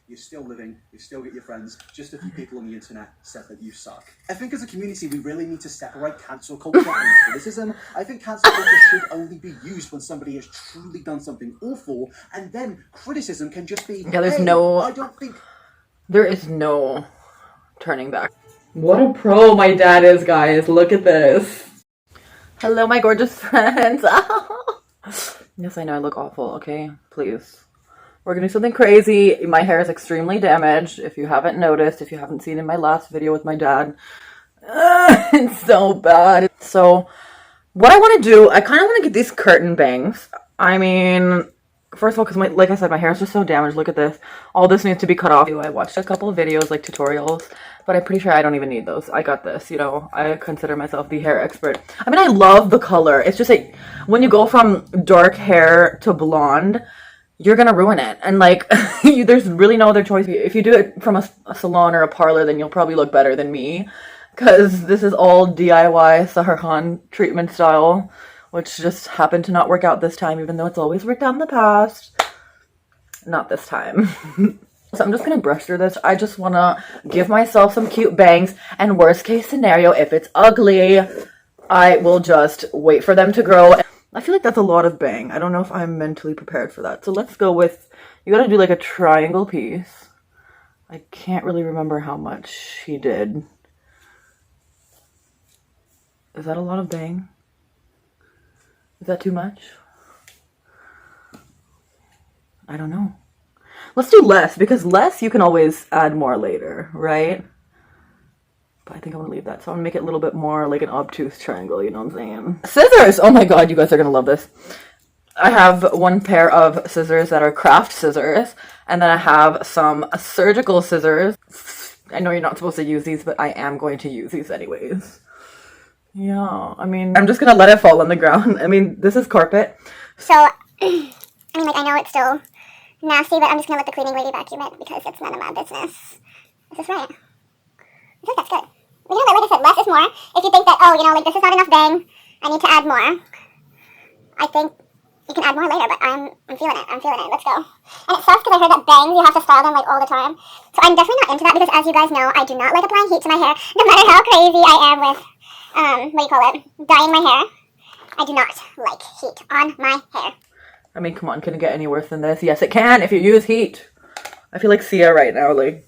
you're still living, you still get your friends. Just a few people on the internet said that you suck. I think as a community, we really need to separate cancel culture and criticism. I think cancel culture should only be used when somebody has truly done something awful, and then criticism can just be, yeah, there's hey, no, I don't think... There is no turning back. What a pro my dad is, guys. Look at this. Hello, my gorgeous friends. Yes, I know I look awful, okay? Please. We're gonna do something crazy. My hair is extremely damaged. If you haven't noticed, if you haven't seen in my last video with my dad, it's so bad. So, what I want to do, I kind of want to get these curtain bangs. I mean, first of all, because like I said, my hair is just so damaged. Look at this. All this needs to be cut off. I watched a couple of videos, like tutorials, but I'm pretty sure I don't even need those. I got this, you know. I consider myself the hair expert. I mean, I love the color. It's just like, when you go from dark hair to blonde, you're gonna ruin it. And like, there's really no other choice. If you do it from a salon or a parlor, then you'll probably look better than me. Because this is all DIY Sahar Khan treatment style, which just happened to not work out this time, even though it's always worked out in the past. Not this time. So I'm just going to brush through this. I just want to give myself some cute bangs. And worst case scenario, if it's ugly, I will just wait for them to grow. I feel like that's a lot of bang. I don't know if I'm mentally prepared for that. So let's go with, you got to do like a triangle piece. I can't really remember how much he did. Is that a lot of bang? Is that too much? I don't know. Let's do less, because less you can always add more later, right? But I think I want to leave that. So I'm going to make it a little bit more like an obtuse triangle, you know what I'm saying? Scissors! Oh my god, you guys are going to love this. I have one pair of scissors that are craft scissors, and then I have some surgical scissors. I know you're not supposed to use these, but I am going to use these anyways. Yeah, I mean, I'm just going to let it fall on the ground. I mean, this is carpet. So, I mean, like, I know it's still nasty, but I'm just going to let the cleaning lady vacuum it because it's none of my business. Is this right? I think that's good. You know, like I said, less is more. If you think that, oh, you know, like, this is not enough bang, I need to add more, I think you can add more later, but I'm feeling it. I'm feeling it. Let's go. And it sucks because I heard that bangs, you have to style them, like, all the time. So I'm definitely not into that because, as you guys know, I do not like applying heat to my hair, no matter how crazy I am with what do you call it? Dyeing my hair. I do not like heat on my hair. I mean, come on, can it get any worse than this? Yes, it can if you use heat. I feel like Sia right now, like...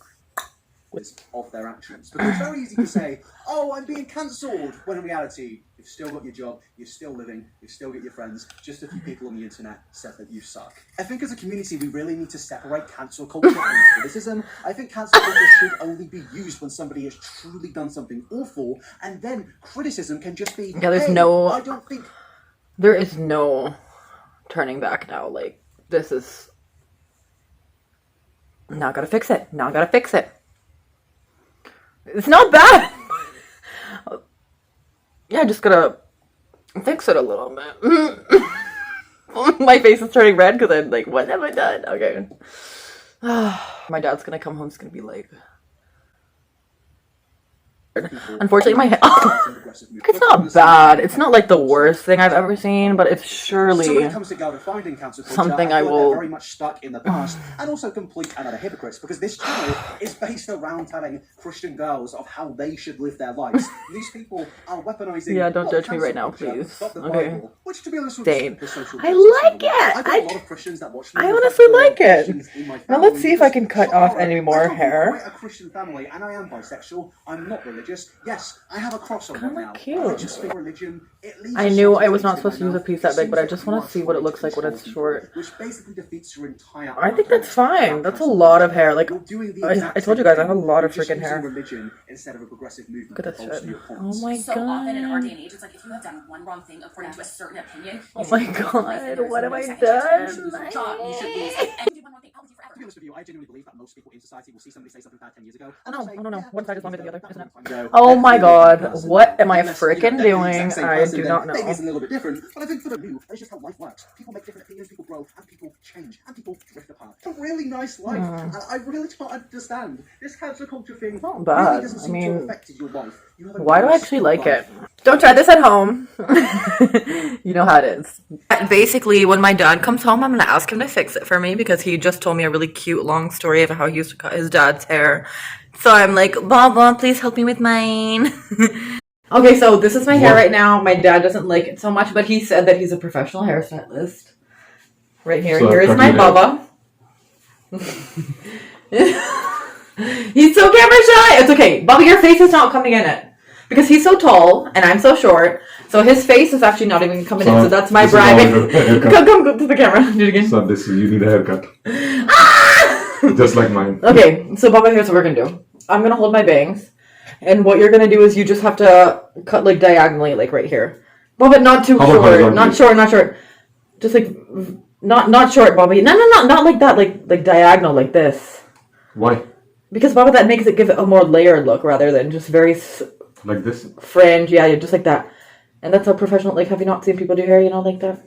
of their actions. Because it's very easy to say, oh, I'm being cancelled, when in reality, you've still got your job, you're still living, you still get your friends. Just a few people on the internet said that you suck. I think as a community, we really need to separate cancel culture and criticism. I think cancel culture should only be used when somebody has truly done something awful, and then criticism can just be, yeah, there's hey, no... I don't think... There is no turning back now. Like, this is... Now I gotta fix it. Now I gotta fix it. It's not bad. Yeah, just gotta fix it a little bit. My face is turning red because I'm like, what have I done? Okay. My dad's gonna come home. He's gonna be like... Unfortunately, my hair... It's not bad. It's not like the worst thing I've ever seen, but it's surely So when it comes to finding cancel culture, something I I feel will... they're very much stuck in the past and also complete and utter hypocrites, because this channel is based around telling Christian girls of how they should live their lives. These people are weaponizing... Yeah, don't judge me cancel right now, culture, please. but the Okay. Bible, which, to be honest with Dane. the social I justice like movement. it. I got a lot of Christians that watch me. I In honestly fact, like it. Christians in my Now let's family, see if I because can cut shock off horror, any more I come from hair. quite a Christian family, and I am bisexual. I'm not religious. Yes, I have a cross on Kinda right now. cute. I just think religion, it leaves I a knew soft I was not taste in supposed to my use a mouth. piece It that big, but I seems just like want to see what it looks like when it's short. which basically defeats your entire I think that's argument fine. about That's a cancel lot of culture. hair. Like, You're doing the I exact told you same guys, I have a thing. lot of You're just freaking using hair. religion instead of a progressive movement Look at to that bolster shit. your Oh points. my So often in our day god. and age, it's like if you have done one wrong thing according to a certain opinion, Oh you my should lose your life, and god, there's what have no I second chance. You should done? lose your job. You should lose. And you do one wrong thing, out with you forever. To be honest with you, I genuinely believe that most people in society will see somebody say something bad 10 years ago. Oh no, say, oh no, no. yeah, One side is 10 longer than years the other, ago, isn't it? that So Oh my every god, person, what am I unless, freaking they're the doing? exact same I person, do then not know. Maybe it's a little bit different, but I think for the new, that's just how life works. People make different opinions, people grow, and people change, and people drift apart. It's a really nice life, and I really don't understand. This cancel culture thing Not really bad. doesn't I seem to mean, have affected your life. You have a why do I nice actually like life. it? Don't try this at home. You know how it is. Basically, when my dad comes home, I'm going to ask him to fix it for me because he just told me a really cute long story of how he used to cut his dad's hair. So I'm like, Baba, please help me with mine. Okay, so this is my hair right now. My dad doesn't like it so much, but he said that he's a professional hairstylist. Right here. So Here is cut my your hair. Baba. He's so camera shy. It's okay. Baba, your face is not coming in it. Because he's so tall and I'm so short. So his face is actually not even coming in. So that's my this is how bribing. I do a haircut. Come to the camera. Do it again. So this you need a haircut, Ah! just like mine. Okay, so Baba, here's what we're gonna do. I'm gonna hold my bangs. And what you're gonna do is you just have to cut like diagonally, like right here. Baba, not too How about short. horizontally? Not short. Just like not short, Baba. No, not like that. Like diagonal, like this. Why? Because Baba, that makes it give it a more layered look rather than just very Like this? fringe. Yeah, just like that. And that's how professional. Like, have you not seen people do hair? You know, like that.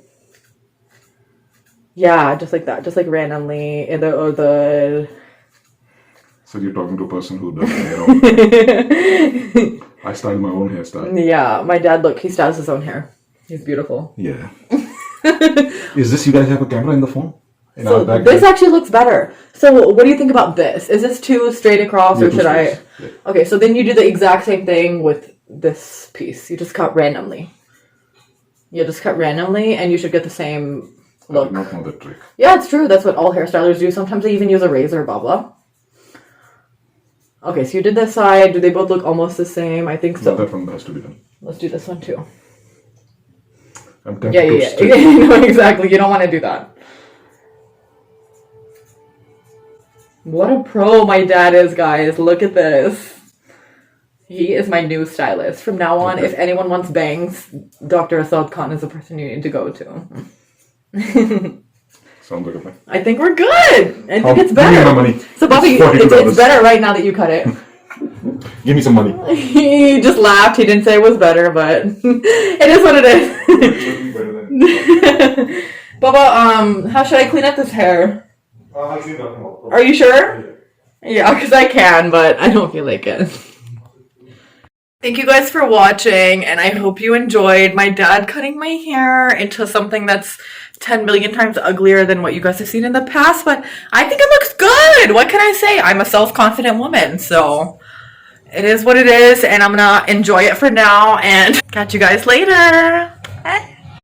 Yeah, just like that. Just like randomly, or the. So you're talking to a person who does hair. I style my own hairstyle. Yeah, my dad. Look, he styles his own hair. He's beautiful. Yeah. Is this you guys have a camera in the phone? In So our back this there? actually looks better. So what do you think about this? Is this too straight across, Yeah, or too should I? straight. Yeah. Okay, so then you do the exact same thing with this piece. You just cut randomly. You just cut randomly, and you should get the same I look. did not know that trick. Yeah, it's true. That's what all hairstylers do. Sometimes they even use a razor, blah blah. Okay, so you did this side. Do they both look almost the same? I think So so. that one has to be done. Let's do this one too. I'm tempted Yeah, to yeah, stick. yeah. No, exactly. You don't want to do that. What a pro my dad is, guys. Look at this. He is my new stylist. From now on, Okay. if anyone wants bangs, Dr. Asad Khan is the person you need to go to. Sounds like a plan. I think we're good. I think I'll it's give you my better. money. So, Bobby, It's $42. it's better right now that you cut it. Give me some money. He just laughed. He didn't say it was better, but it is what it is. Baba, how should I clean up this hair? Are you sure? Yeah, because I can, but I don't feel like it. Thank you guys for watching, and I hope you enjoyed my dad cutting my hair into something that's 10 million times uglier than what you guys have seen in the past, but I think it looks good. What can I say? I'm a self-confident woman, so it is what it is, and I'm gonna enjoy it for now, and catch you guys later.